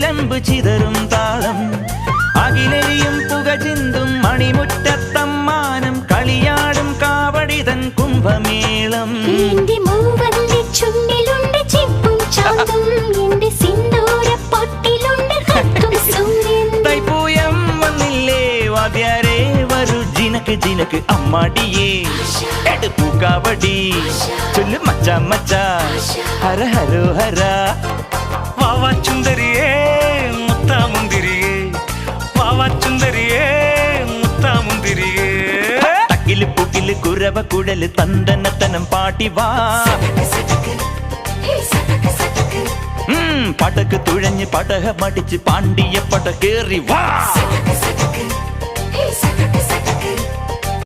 ചിലമ്പ് ചിതറും താളം അകിലെരിയും പുക ചിന്തും മണിമുറ്റത്തമ്മാനം കളിയാടും കാവടിതൻ കുംഭമേളം തൈപ്പൂയം വന്നില്ലേ വാദ്യാരേ വരൂ ജിനക്ക് ജിനക്ക് അമ്മാടിയേ എടുപ്പൂ കാവടി ചൊല്ലു മച്ചാ മച്ചാ ഹര ഹരോ ഹര വാവാ ചുന്ദരിയേ മുത്താമുന്തിരിയേ വാവാ ചുന്ദരിയേ മുത്താമുന്തിരിയേ തക്കില് പുകില് കുരവ കുഴല് തന്തനത്തനം പാട്ടി വാ പടക്ക് തുഴഞ്ഞ് പടക മടിച്ച് പാണ്ടിയ പട കേറി വാ